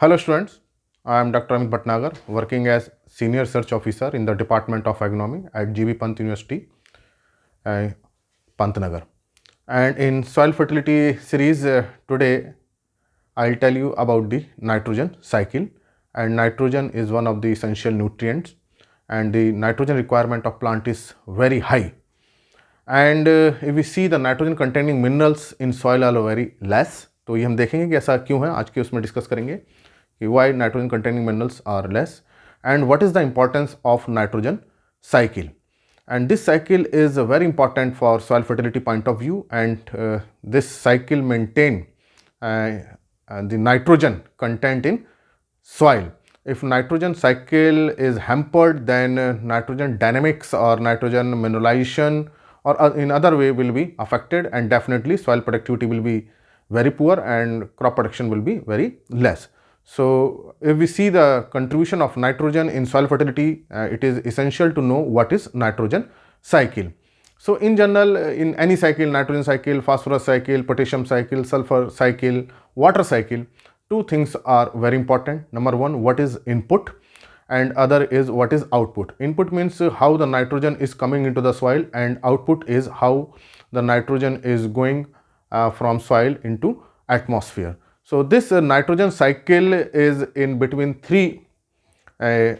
Hello students, I am Dr. Amit Bhatnagar, working as Senior Research Officer in the Department of Agronomy at GB Pant University, Pantnagar. And in soil fertility series today, I'll tell you about the nitrogen cycle. And nitrogen is one of the essential nutrients, and the nitrogen requirement of plant is very high. And if we see the nitrogen containing minerals in soil are very less, तो ये हम देखेंगे कि ऐसा क्यों है, आज के उसमें डिस्कस करेंगे कि why nitrogen containing minerals are less and what is the importance of nitrogen cycle. And this cycle is very important for soil fertility point of view, and this cycle maintain the nitrogen content in soil. If nitrogen cycle is hampered, then nitrogen dynamics or nitrogen mineralization or in other way will be affected, and definitely soil productivity will be very poor and crop production will be very less. So if we see the contribution of nitrogen in soil fertility, it is essential to know what is nitrogen cycle. So in general, in any cycle, nitrogen cycle, phosphorus cycle, potassium cycle, sulfur cycle, water cycle, two things are very important. Number one, what is input, and other is what is output. Input means how the nitrogen is coming into the soil, and output is how the nitrogen is going from soil into atmosphere. So this nitrogen cycle is in between three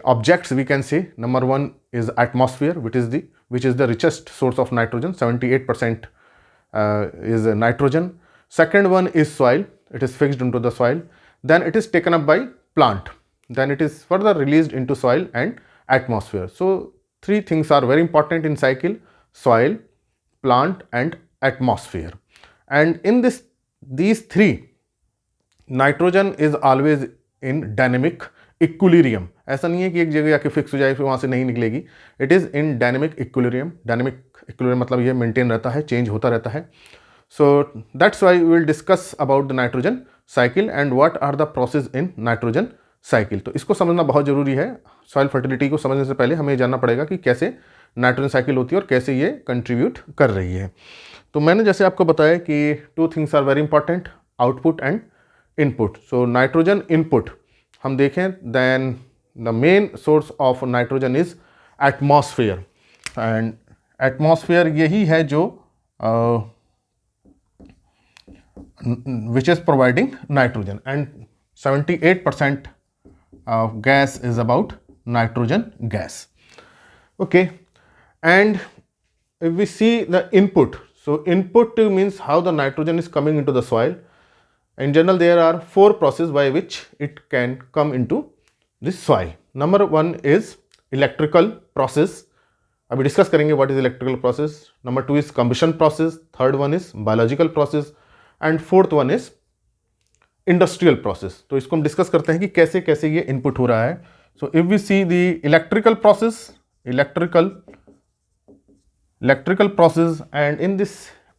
objects, we can say. Number one is atmosphere, which is the richest source of nitrogen. 78% is nitrogen. Second one is soil. It is fixed into the soil. Then it is taken up by plant. Then it is further released into soil and atmosphere. So three things are very important in cycle: soil, plant and atmosphere. And in these three, nitrogen is always in dynamic equilibrium. ऐसा नहीं है कि एक जगह जाके fix हो जाए फिर वहाँ से नहीं निकलेगी. It is in dynamic equilibrium. Dynamic equilibrium मतलब ये मेंटेन रहता है, चेंज होता रहता है. So that's why we will discuss about the nitrogen cycle and what are the process in nitrogen cycle. तो इसको समझना बहुत ज़रूरी है. सॉइल फर्टिलिटी को समझने से पहले हमें जानना पड़ेगा कि कैसे नाइट्रोजन साइकिल होती है और कैसे ये कंट्रीब्यूट कर रही है. तो मैंने जैसे आपको बताया कि two things are very important, output and input. So nitrogen input हम देखें, then the main source of nitrogen is atmosphere. And atmosphere यही है जो which is providing nitrogen, and 78% gas is about nitrogen gas. Okay, and if we see the input, so input means how the nitrogen is coming into the soil. In general, there are four processes by which it can come into the soil. Number one is electrical process. अभी discuss करेंगे what is electrical process. Number two is combustion process. Third one is biological process, and fourth one is industrial process. तो इसको हम discuss करते हैं कि कैसे कैसे ये इनपुट हो रहा है. So if we see the electrical process, and in this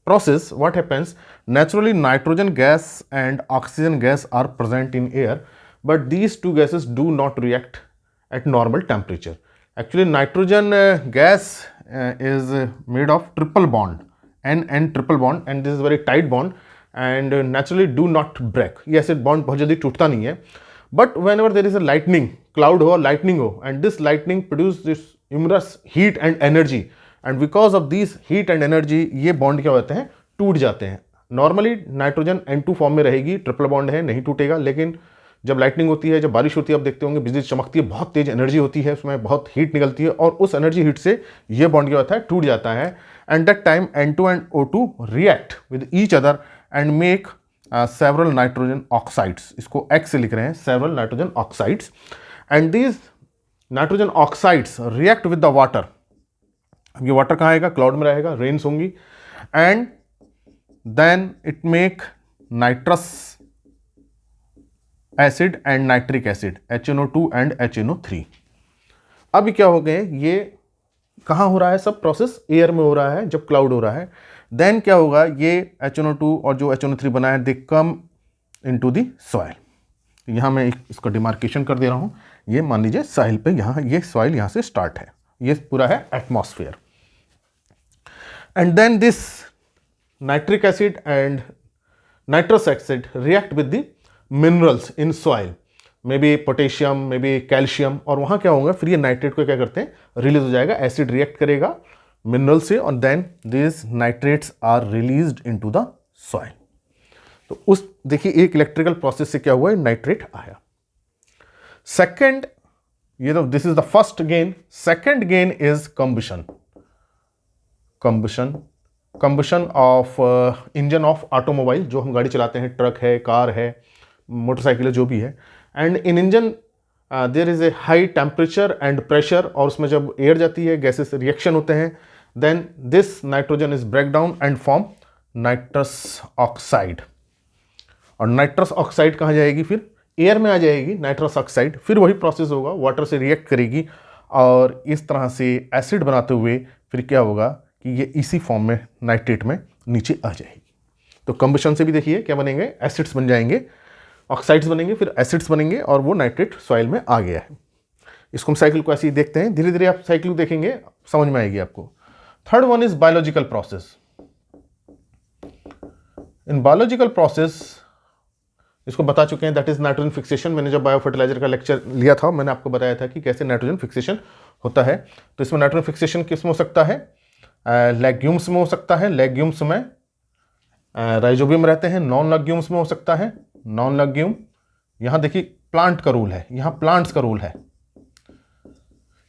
process what happens, naturally nitrogen gas and oxygen gas are present in air, but these two gases do not react at normal temperature. Actually nitrogen gas is made of triple bond, N triple bond, and this is very tight bond and naturally do not break. ये ऐसे bond बहुत जल्दी टूटता नहीं है. But whenever there is a lightning, cloud हो, lightning हो, and this lightning produce this immense heat and energy, and because of this heat and energy ये बॉन्ड क्या होते हैं, टूट जाते हैं. नॉर्मली नाइट्रोजन N2 फॉर्म में रहेगी, ट्रिपल बॉन्ड है, नहीं टूटेगा. लेकिन जब लाइटनिंग होती है, जब बारिश होती है, आप देखते होंगे बिजली चमकती है, बहुत तेज एनर्जी होती है, उसमें बहुत हीट निकलती है, और उस एनर्जी हीट से ये बॉन्ड क्या होता है, टूट जाता है. And that time N2 and O2 react with each other and make several nitrogen oxides. इसको X से लिख रहे हैं, several nitrogen oxides. And these nitrogen oxides react with the water. अब ये वाटर कहाँ आएगा, क्लाउड में रहेगा, रेन्स होंगी, and then it make nitrous acid and nitric acid, HNO2 and HNO3. अब क्या हो गए, ये कहाँ हो रहा है, सब प्रोसेस एयर में हो रहा है जब क्लाउड हो रहा है. देन क्या होगा, ये HNO2 और जो HNO3 बना है, दे कम इनटू द सॉइल. यहाँ मैं इसको डिमार्केशन कर दे रहा हूँ. ये मान लीजिए साहिल पे, यहाँ ये सॉइल यहाँ से स्टार्ट है, ये पूरा है atmosphere. And then this nitric acid and nitrous acid react with the minerals in soil. May be potassium, may be calcium, और वहाँ क्या होगा, फिर ये नाइट्रेट को क्या करते हैं, रिलीज हो जाएगा, एसिड रिएक्ट करेगा मिनरल से, और then this nitrates are released into the soil. तो उस देखिए एक इलेक्ट्रिकल प्रोसेस से क्या हुआ, नाइट्रेट आया। सेकंड, ये तो this is the first gain. Second gain is combustion. Combustion of engine of automobile, जो हम गाड़ी चलाते हैं, ट्रक है, कार है, मोटरसाइकिल है, जो भी है। And in engine there is a high temperature and pressure, और उसमें जब एयर जाती है, गैसेस रिएक्शन होते हैं, then this nitrogen is break down and form nitrous oxide. और नाइट्रस ऑक्साइड कहाँ जाएगी, फिर एयर में आ जाएगी नाइट्रस ऑक्साइड, फिर वही प्रोसेस होगा, वाटर से रिएक्ट करेगी और इस तरह से एसिड बनाते हुए फिर क्या होगा कि ये इसी फॉर्म में नाइट्रेट में नीचे आ जाएगी। तो कंबशन से भी देखिए क्या बनेंगे, एसिड्स बन जाएंगे, ऑक्साइड्स बनेंगे, फिर एसिड्स बनेंगे, और वो नाइट्रेट सॉइल में आ गया है। इसको हम साइकिल को ऐसे ही देखते हैं, धीरे धीरे आप साइकिल देखेंगे समझ में आएगी आपको। Third one is biological process. In biological process, इसको बता चुके हैं, दैट इज नाइट्रोजन फिक्सेशन। मैंने जब बायो फर्टिलाइजर का लेक्चर लिया था, मैंने आपको बताया था कि कैसे नाइट्रोजन फिक्सेशन होता है। तो इसमें नाइट्रोजन फिक्सेशन किस में हो सकता है, लेग्यूम्स में हो सकता है, लेग्यूम्स में राइजोबियम रहते हैं, नॉन लेग्यूम्स में हो सकता है, नॉन लेग्यूम। यहाँ देखिए प्लांट का रूल है, यहाँ प्लांट्स का रूल है,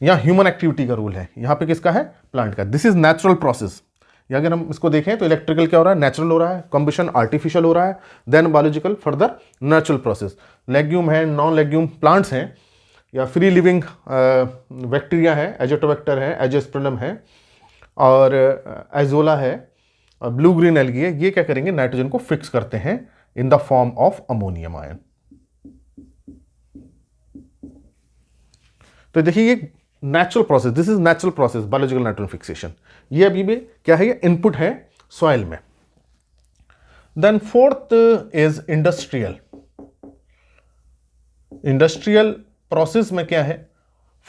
यहाँ ह्यूमन एक्टिविटी का रूल है, यहाँ पे किसका है, प्लांट का। This is natural process. या अगर हम इसको देखें तो इलेक्ट्रिकल क्या हो रहा है, नेचुरल हो रहा है, कंबशन आर्टिफिशियल हो रहा है, then biological further natural process. Legume है, नॉन लेग्यूम प्लांट्स हैं, या फ्री लिविंग बैक्टीरिया है, एजोटोबैक्टर है, एजियोस्पर्मम है, और एजोला है, और ब्लू ग्रीन एल्गी है। ये क्या करेंगे, नाइट्रोजन को फिक्स करते हैं in the form of ammonium ion. तो देखिए ये natural process, this is natural process, biological nitrogen fixation. ये अभी भी क्या है, ये इनपुट है सॉइल में। Then fourth is industrial. Industrial process में क्या है,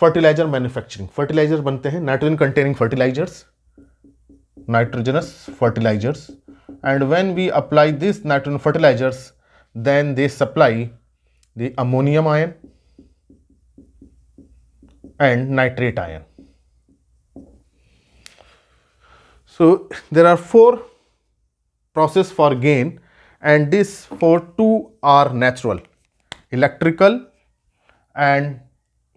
फर्टिलाइजर मैन्युफैक्चरिंग। फर्टिलाइजर बनते हैं, nitrogen containing fertilizers, nitrogenous fertilizers, and when we apply these nitrogen fertilizers, then they supply the ammonium ion and nitrate ion. So there are four process for gain, and these two are natural. Electrical and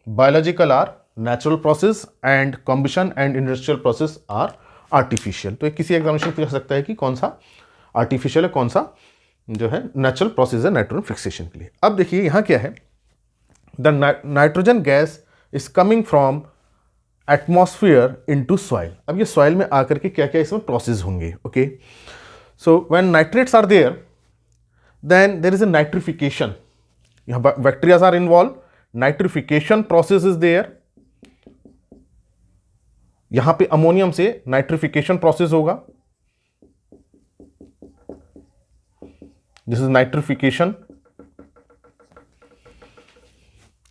biological are natural process, and combustion and industrial process are artificial. तो किसी examination पूछ सकता है कि कौन सा artificial है, कौन सा जो है नेचुरल प्रोसेस है नाइट्रोजन फिक्सेशन के लिए। अब देखिए यहाँ क्या है, the nitrogen gas is coming from atmosphere into soil. अब ये सॉइल में आकर के क्या क्या इसमें प्रोसेस होंगे, okay. So when nitrates are there, then there is a nitrification. यहाँ bacterias are involve, nitrification process is there. यहां पे अमोनियम से नाइट्रिफिकेशन प्रोसेस होगा, this is nitrification,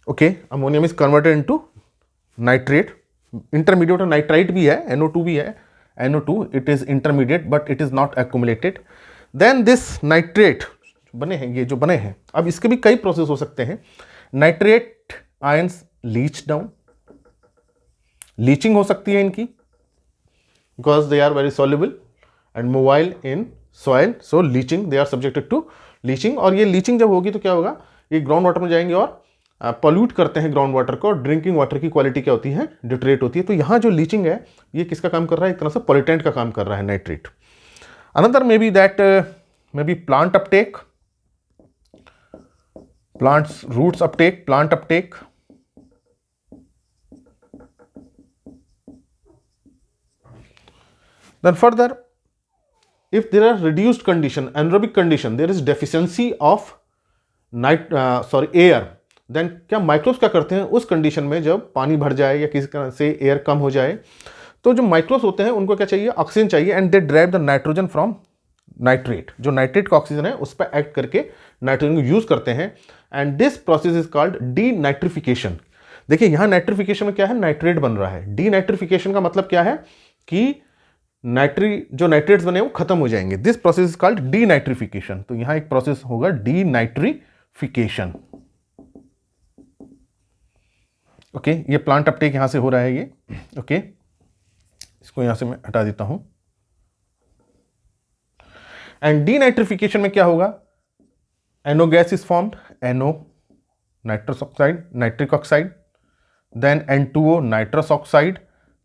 okay. Ammonium is converted into nitrate, intermediate और nitrite भी है, NO2 भी है, NO2 it is intermediate but it is not accumulated. Then this nitrate बने हैं, ये जो बने हैं, अब इसके भी कई प्रोसेस हो सकते हैं। Nitrate ions leach down, leaching हो सकती है इनकी, because they are very soluble and mobile in soil, so leaching, they are subjected to leaching. और ये लीचिंग जब होगी तो क्या होगा, ये ग्राउंड वाटर में जाएंगे और पॉल्यूट करते हैं ग्राउंड वाटर को, और ड्रिंकिंग वाटर की क्वालिटी क्या होती है, डिटरेट होती है। तो यहाँ जो लीचिंग है ये किसका काम कर रहा है, एक तरह से पॉल्यूटेंट का काम कर रहा है nitrate. Another may be that may be plant uptake, plants roots uptake, plant uptake. Then further, if there are reduced condition, anaerobic condition, there is deficiency of air, then क्या माइक्रोब्स क्या करते हैं उस कंडीशन में, जब पानी भर जाए या किसी तरह से एयर कम हो जाए, तो जो माइक्रोब्स होते हैं उनको क्या चाहिए, ऑक्सीजन चाहिए, and they drive the nitrogen from nitrate. जो नाइट्रेट का ऑक्सीजन है उस पर एक्ट करके नाइट्रोजन को यूज करते हैं, and this process is called denitrification. देखिए यहाँ नाइट्रिफिकेशन में क्या है, नाइट्रेट बन रहा है। डीनाइट्रिफिकेशन का मतलब क्या है कि जो नाइट्रेट्स बने वो खत्म हो जाएंगे। This process is called denitrification. तो यहां एक प्रोसेस होगा डीनाइट्रिफिकेशन। ओके, ये प्लांट अपटेक यहाँ से हो रहा है ये। ओके, इसको यहाँ से मैं हटा देता हूँ। एंड डीनाइट्रिफिकेशन में क्या होगा, NO gas is formed, NO nitrous oxide, nitric oxide, then N2O nitrous oxide,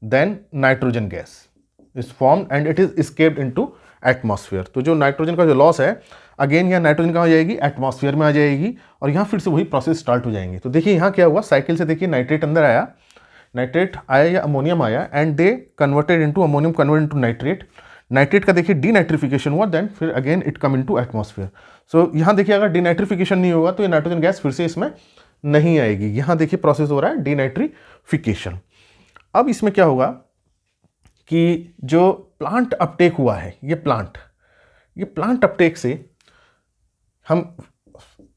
then nitrogen gas is formed and it is escaped into atmosphere. तो जो नाइट्रोजन का जो लॉस है, अगेन यहाँ नाइट्रोजन कहाँ आ जाएगी, एटमॉस्फेयर में आ जाएगी, और यहाँ फिर से वही प्रोसेस स्टार्ट हो जाएंगे। तो देखिए यहाँ क्या हुआ, साइकिल से देखिए नाइट्रेट अंदर आया, नाइट्रेट आया या अमोनियम आया, and they converted into ammonium, convert into nitrate. Nitrate का देखिए डीनाइट्रिफिकेशन हुआ, देन फिर again it come into atmosphere. So यहाँ देखिए अगर डीनाइट्रिफिकेशन नहीं होगा तो ये नाइट्रोजन गैस फिर से इसमें नहीं आएगी। यहाँ देखिए प्रोसेस हो रहा है डीनाइट्रिफिकेशन। अब इसमें क्या होगा कि जो प्लांट अपटेक हुआ है, ये प्लांट अपटेक से हम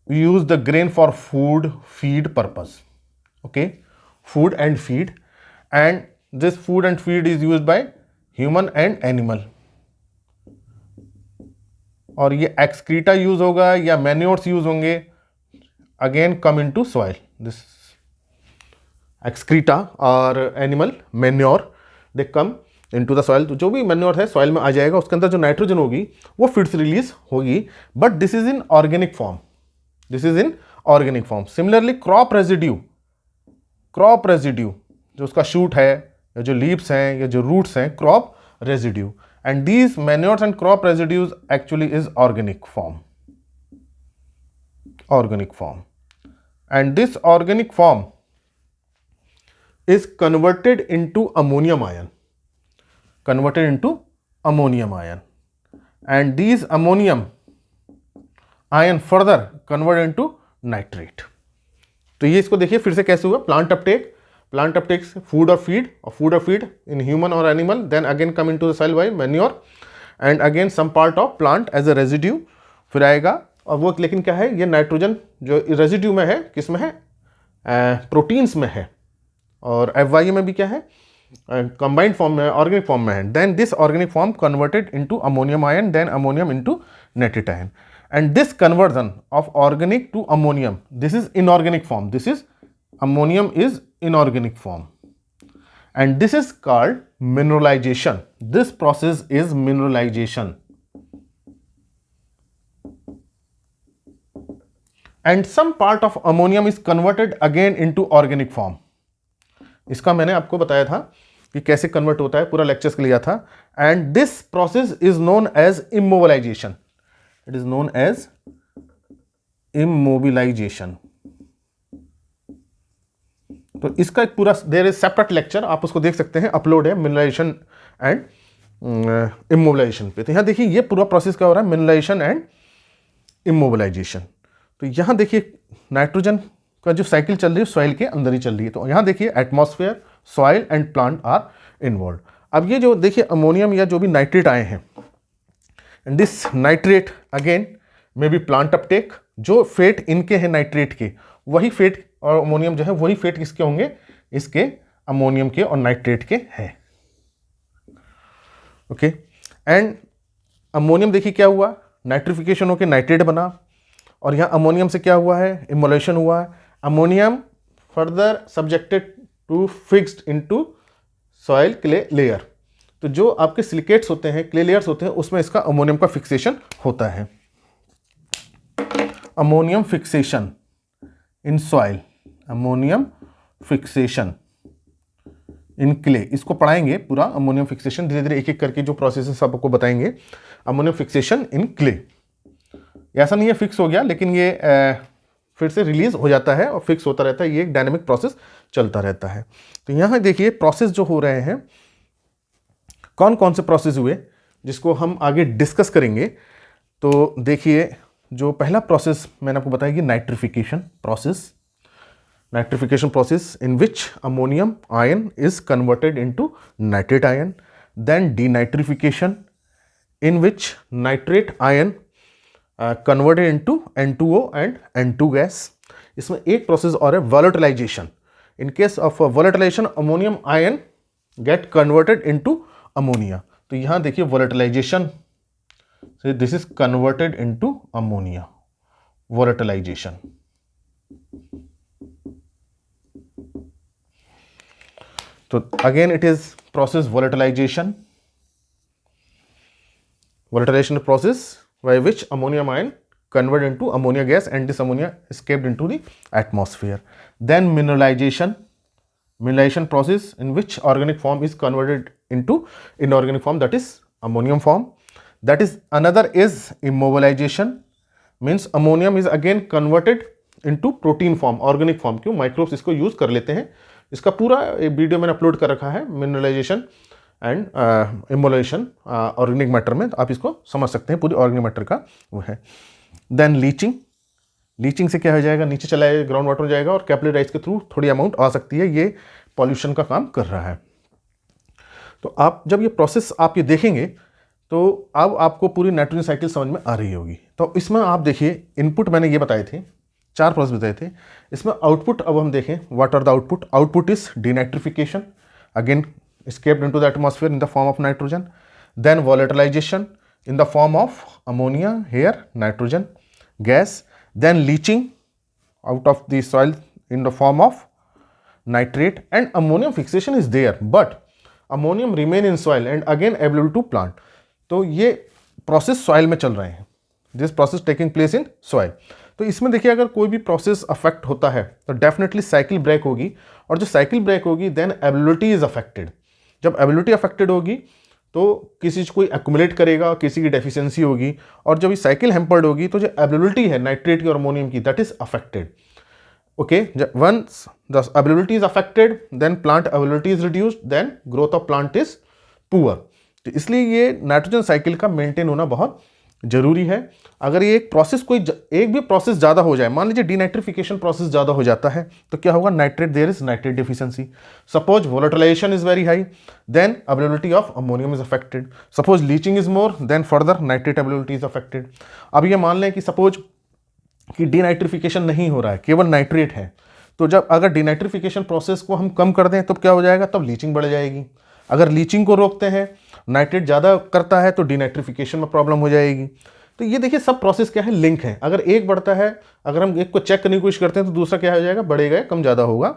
use the grain for food feed purpose. Okay, food and feed, and this food and feed is use by human and animal. और ये एक्सक्रीटा यूज होगा या मैन्योर्स यूज होंगे, again come into soil. This excreta और animal manure they come into the soil. तो जो भी manure है सॉइल में आ जाएगा, उसके अंदर जो नाइट्रोजन होगी वो फिर से रिलीज होगी, but this is in organic form, this is in organic form. Similarly crop residue जो उसका शूट है या जो लीव्स हैं या जो रूट्स हैं, crop residue, and these manures and crop residues actually is organic form, and this organic form is converted into ammonium ion, and these ammonium ion further convert into nitrate। तो ये इसको देखिए फिर से कैसे हुआ, प्लांट अपटेक से food और फीड इन ह्यूमन और animal, then again come into the soil by manure, and again some part of plant as a residue फिर आएगा। और वो लेकिन क्या है, ये नाइट्रोजन जो रेजिड्यू में है, किस में है, प्रोटीन्स में है, और FYA में भी क्या है, कंबाइंड फॉर्म में, ऑर्गेनिक फॉर्म में है। Then this organic form converted into ammonium ion, then ammonium into nitrate ion, and this conversion of organic to ammonium, this is inorganic form, this is ammonium is inorganic form, and this is called mineralization. This process is mineralization, and some part of ammonium is converted again into organic form. इसका मैंने आपको बताया था कि कैसे convert होता है, पूरा लेक्चर्स के लिया था, and this process is known as immobilization, it is known as immobilization. तो इसका एक पूरा देयर इज सेपरेट लेक्चर, आप उसको देख सकते हैं, अपलोड है मिनरलाइजेशन एंड इमोबिलाइजेशन पे। तो यहाँ देखिए ये पूरा प्रोसेस क्या हो रहा है, मिनरलाइजेशन एंड इमोबिलाइजेशन। तो यहाँ देखिए नाइट्रोजन का जो साइकिल चल रही है सॉइल के अंदर ही चल रही है। तो यहाँ देखिए atmosphere, soil and plant are involve. अब ये जो देखिए अमोनियम या जो भी नाइट्रेट आए हैं, and this nitrate again may be plant Uptake, जो फेट इनके हैं नाइट्रेट के, वही फेट और अमोनियम जो है वही फेट किसके होंगे, इसके अमोनियम के और नाइट्रेट के हैं। ओके, एंड अमोनियम देखिए क्या हुआ, नाइट्रिफिकेशन होकर नाइट्रेट बना, और यहाँ अमोनियम से क्या हुआ है, इमोलेशन हुआ है। Ammonium further subjected to fixed into soil clay layer. तो जो आपके सिलिकेट्स होते हैं, क्ले लेयर्स होते हैं, उसमें इसका अमोनियम का फिक्सेशन होता है। Ammonium fixation in soil, ammonium fixation in clay, इसको पढ़ाएंगे पूरा अमोनियम फिक्सेशन, धीरे धीरे एक एक करके जो प्रोसेस सब आपको बताएंगे। अमोनियम फिक्सेशन इन क्ले, ऐसा नहीं है फिक्स हो गया, लेकिन ये फिर से रिलीज हो जाता है और फिक्स होता रहता है, ये एक डायनेमिक प्रोसेस चलता रहता है। तो यहाँ देखिए प्रोसेस जो हो रहे हैं, कौन कौन से प्रोसेस हुए जिसको हम आगे डिस्कस करेंगे। तो देखिए जो पहला प्रोसेस मैंने आपको बताया कि nitrification process in which ammonium ion is converted into nitrate ion, then denitrification in which nitrate ion converted into N2O and N2 gas. इसमें एक प्रोसेस और है volatilization. In case of volatilization ammonium ion get converted into ammonia. तो यहाँ देखिए volatilization, this is converted into ammonia, volatilization. तो again it is process volatilization process by which ammonium ion converted into ammonia gas and this ammonia escaped into the atmosphere. Then mineralization process in which organic form is converted into inorganic form, that is ammonium form. That is another is immobilization, means ammonium is again converted into protein form, organic form. क्यों? Microbes इसको use कर लेते हैं. इसका पूरा video मैंने upload कर रखा है, मिनरलाइजेशन एंड इमोलेशन ऑर्गेनिक मैटर में, तो आप इसको समझ सकते हैं, पूरी ऑर्गेनिक मैटर का वो है. देन लीचिंग से क्या हो जाएगा, नीचे चला जाएगा, ग्राउंड वाटर जाएगा और कैपिलरी राइज के थ्रू थोड़ी अमाउंट आ सकती है, ये पॉल्यूशन का काम कर रहा है. तो आप जब ये प्रोसेस आप ये देखेंगे तो अब आपको पूरी नाइट्रोजन साइकिल समझ में आ रही होगी. तो इसमें आप देखिए, इनपुट मैंने ये बताए थे, 4 प्रोसेस बताए थे. इसमें आउटपुट अब हम देखें, what are the output is denitrification, again escaped into the atmosphere in the form of nitrogen. Then volatilization in the form of ammonia, here nitrogen gas. Then leaching out of the soil in the form of nitrate, and ammonium fixation is there, but ammonium remain in soil and again available to plant. तो ये process soil में चल रहे हैं, this process taking place in soil. तो इसमें देखिए, अगर कोई भी प्रोसेस अफेक्ट होता है तो डेफिनेटली साइकिल ब्रेक होगी, और जो साइकिल ब्रेक होगी देन एबिलिटी इज अफेक्टेड. जब एबिलिटी अफेक्टेड होगी तो किसी चीज कोई एक्यूमुलेट करेगा, किसी की डेफिशिएंसी होगी, और जब ये साइकिल हैम्पर्ड होगी तो जो एबिलिटी है नाइट्रेट की और अमोनियम की, that is affected. Okay, once the ability is affected then plant ability is reduced, then growth of plant is poor. तो इसलिए ये नाइट्रोजन साइकिल का मेंटेन होना बहुत जरूरी है. अगर ये एक भी प्रोसेस ज़्यादा हो जाए, मान लीजिए डीनाइट्रिफिकेशन प्रोसेस ज़्यादा हो जाता है, तो क्या होगा, nitrate, there is nitrate deficiency. Suppose volatilization is very high, then availability of ammonium is affected. Suppose leaching is more, then further nitrate availability is affected. अब ये मान लें कि सपोज कि डीनाइट्रिफिकेशन नहीं हो रहा है, केवल नाइट्रेट है, तो जब अगर डीनाइट्रिफिकेशन प्रोसेस को हम कम कर दें तो क्या हो जाएगा, तब लीचिंग बढ़ जाएगी. अगर लीचिंग को रोकते हैं, नाइट्रेट ज़्यादा करता है तो डीनाइट्रिफिकेशन में प्रॉब्लम हो जाएगी. तो ये देखिए, सब प्रोसेस क्या है, लिंक है. अगर एक बढ़ता है, अगर हम एक को चेक करने की कोशिश करते हैं तो दूसरा क्या हो जाएगा, बढ़ेगा, कम ज़्यादा होगा,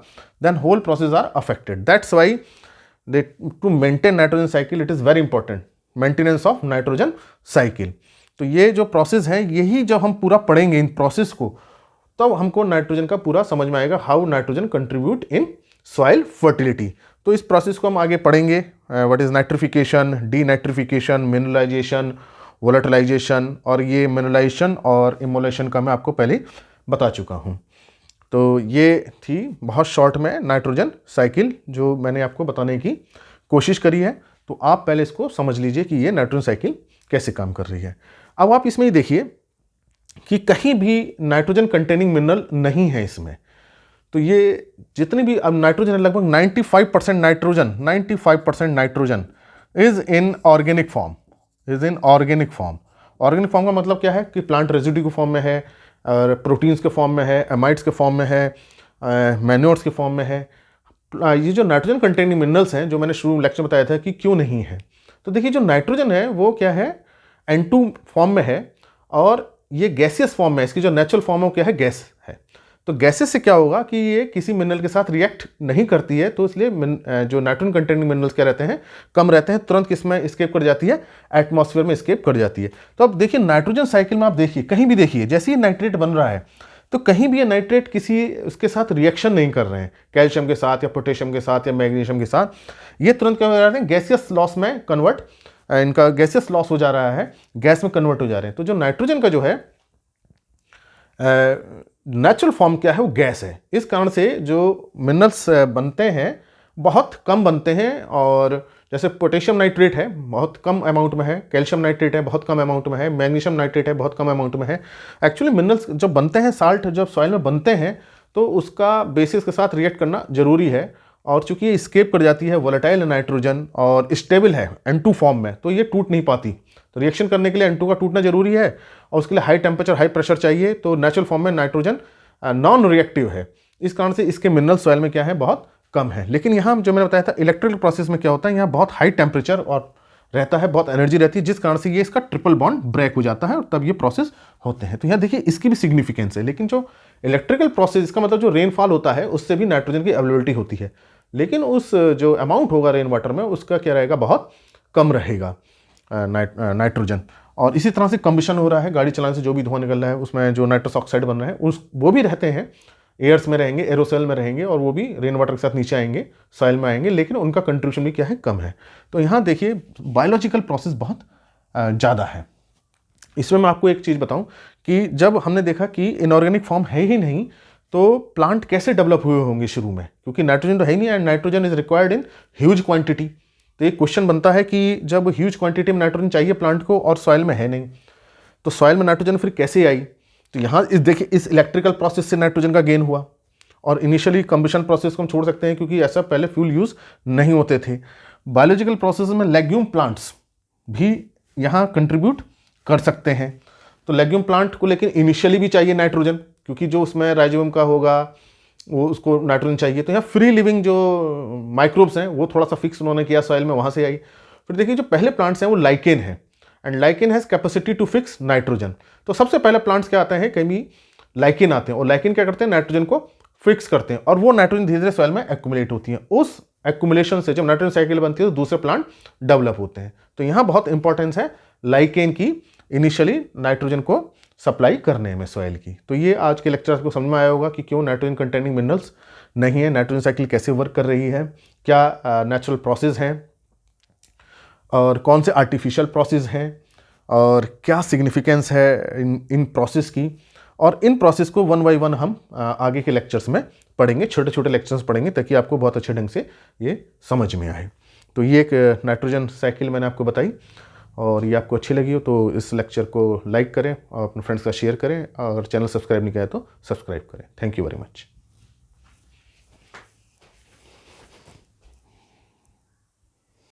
then whole process are affected. That's why to maintain nitrogen cycle it is very important, maintenance of nitrogen cycle. तो ये जो प्रोसेस है, यही जब हम पूरा पढ़ेंगे इन प्रोसेस को, तब हमको नाइट्रोजन का पूरा समझ में आएगा, how nitrogen contribute in soil fertility. तो इस प्रोसेस को हम आगे पढ़ेंगे, what is nitrification, denitrification, mineralization, volatilization, और ये मिनरलाइजेशन और इमोलेशन का मैं आपको पहले बता चुका हूँ. तो ये थी बहुत शॉर्ट में नाइट्रोजन साइकिल जो मैंने आपको बताने की कोशिश करी है. तो आप पहले इसको समझ लीजिए कि ये नाइट्रोजन साइकिल कैसे काम कर रही है. अब आप इसमें देखिए कि कहीं भी नाइट्रोजन कंटेनिंग मिनरल नहीं है इसमें. तो ये जितनी भी अब नाइट्रोजन है, लगभग 95% nitrogen is in organic form, organic form का मतलब क्या है कि प्लांट रेजिड्यू के फॉर्म में है, और प्रोटीन्स के फॉर्म में है, एमाइड्स के फॉर्म में है, मैन्योर्स के फॉर्म में है. ये जो नाइट्रोजन कंटेनिंग मिनरल्स हैं, जो मैंने शुरू में लेक्चर बताया था कि क्यों नहीं है, तो देखिए जो नाइट्रोजन है वो क्या है, N2 फॉर्म में है, और ये गैसियस फॉर्म में, इसकी जो नेचुरल फॉर्म है वो क्या है, गैस है. तो गैसेस से क्या होगा कि ये किसी मिनरल के साथ रिएक्ट नहीं करती है, तो इसलिए जो नाइट्रोजन कंटेनिंग मिनरल्स क्या रहते हैं, कम रहते हैं, तुरंत किसमें एस्केप कर जाती है, एटमॉस्फेयर में एस्केप कर जाती है. तो अब देखिए नाइट्रोजन साइकिल में आप देखिए, कहीं भी देखिए, जैसे ही नाइट्रेट बन रहा है तो कहीं भी ये नाइट्रेट किसी उसके साथ रिएक्शन नहीं कर रहे हैं, कैल्शियम के साथ या पोटेशियम के साथ या मैग्नीशियम के साथ. ये तुरंत क्या हो रहा है, गैसियस लॉस में कन्वर्ट, इनका गैसियस लॉस हो जा रहा है, गैस में कन्वर्ट हो जा रहे हैं. तो जो नाइट्रोजन का जो है नेचुरल फॉर्म क्या है, वो गैस है. इस कारण से जो मिनरल्स बनते हैं बहुत कम बनते हैं, और जैसे पोटेशियम नाइट्रेट है बहुत कम अमाउंट में है, कैल्शियम नाइट्रेट है बहुत कम अमाउंट में है, मैग्नीशियम नाइट्रेट है बहुत कम अमाउंट में है. एक्चुअली मिनरल्स जब बनते हैं, साल्ट जब सॉइल में बनते हैं तो उसका बेसिस के साथ रिएक्ट करना जरूरी है, और चूंकि ये स्केप कर जाती है वोलेटाइल नाइट्रोजन और स्टेबल है N2 फॉर्म में, तो ये टूट नहीं पाती. तो रिएक्शन करने के लिए N2 का टूटना जरूरी है, और उसके लिए हाई टेम्परेचर हाई प्रेशर चाहिए. तो नेचुरल फॉर्म में नाइट्रोजन नॉन रिएक्टिव है, इस कारण से इसके मिनरल सॉइल में क्या है, बहुत कम है. लेकिन यहाँ जो मैंने बताया था इलेक्ट्रिकल प्रोसेस में क्या होता है, यहाँ बहुत हाई टेम्परेचर और रहता है, बहुत एनर्जी रहती है, जिस कारण से ये इसका ट्रिपल बॉन्ड ब्रेक हो जाता है और तब ये प्रोसेस होते हैं. तो यहाँ देखिए इसकी भी सिग्निफिकेंस है. लेकिन जो इलेक्ट्रिकल प्रोसेस, इसका मतलब जो रेनफॉल होता है उससे भी नाइट्रोजन की अवेलेबिलिटी होती है. लेकिन उस जो अमाउंट होगा रेन वाटर में उसका क्या रहेगा, बहुत कम रहेगा नाइट्रोजन। और इसी तरह से कम्बिशन हो रहा है, गाड़ी चलाने से जो भी धुआं निकल रहा है उसमें जो नाइट्रस ऑक्साइड बन रहे हैं वो भी रहते हैं, एयर्स में रहेंगे, एरोसेल में रहेंगे, और वो भी रेन वाटर के साथ नीचे आएंगे, सॉइल में आएंगे, लेकिन उनका कंट्रीब्यूशन भी क्या है, कम है। तो यहाँ देखिए बायोलॉजिकल प्रोसेस बहुत ज़्यादा है। इसमें मैं आपको एक चीज़ बताऊं कि जब हमने देखा कि इनऑर्गेनिक फॉर्म है ही नहीं तो प्लांट कैसे डेवलप हुए होंगे शुरू में, क्योंकि नाइट्रोजन तो है ही नहीं, and nitrogen is required in huge quantity. तो एक क्वेश्चन बनता है कि जब ह्यूज क्वांटिटी में नाइट्रोजन चाहिए प्लांट को और सॉइल में है नहीं, तो सॉइल में नाइट्रोजन फिर कैसे आई? तो यहाँ देखिए इस इलेक्ट्रिकल प्रोसेस से नाइट्रोजन का गेन हुआ, और इनिशियली कंबशन प्रोसेस को हम छोड़ सकते हैं क्योंकि ऐसा पहले फ्यूल यूज़ नहीं होते थे। बायोलॉजिकल प्रोसेस में लेग्यूम प्लांट्स भी यहाँ कंट्रीब्यूट कर सकते हैं। तो लेग्यूम प्लांट को लेकिन इनिशियली भी चाहिए नाइट्रोजन, क्योंकि जो उसमें राइजोबियम का होगा वो उसको नाइट्रोजन चाहिए। तो यहाँ फ्री लिविंग जो माइक्रोब्स हैं वो थोड़ा सा फिक्स उन्होंने किया सॉइल में, वहाँ से आई। फिर देखिए जो पहले प्लांट्स हैं वो लाइकेन है, and lichen has capacity to fix nitrogen. तो सबसे पहले प्लांट्स क्या आते हैं, कहीं भी लाइकेन आते हैं, और लाइकेन क्या करते हैं, नाइट्रोजन को फिक्स करते हैं, और वो नाइट्रोजन धीरे धीरे सॉइल में एक्यूमुलेट होती है। उस एक्यूमुलेशन से जब नाइट्रोजन साइकिल बनती है तो दूसरे प्लांट डेवलप होते हैं। तो यहाँ बहुत इंपॉर्टेंस है लाइकेन की इनिशियली नाइट्रोजन को सप्लाई करने में सॉइल की। तो ये आज के लेक्चर को समझ में आया होगा कि क्यों नाइट्रोजन कंटेनिंग मिनरल्स नहीं है, नाइट्रोजन साइकिल कैसे वर्क कर रही है, क्या नेचुरल प्रोसेस हैं और कौन से आर्टिफिशियल प्रोसेस हैं, और क्या सिग्निफिकेंस है इन प्रोसेस की। और इन प्रोसेस को वन बाई वन हम आगे के लेक्चर्स में पढ़ेंगे, छोटे छोटे लेक्चर्स पढ़ेंगे, ताकि आपको बहुत अच्छे ढंग से ये समझ में आए। तो ये एक नाइट्रोजन साइकिल मैंने आपको बताई, और ये आपको अच्छी लगी हो तो इस लेक्चर को लाइक करें और अपने फ्रेंड्स का शेयर करें, और चैनल सब्सक्राइब नहीं किया है तो सब्सक्राइब करें। Thank you very much.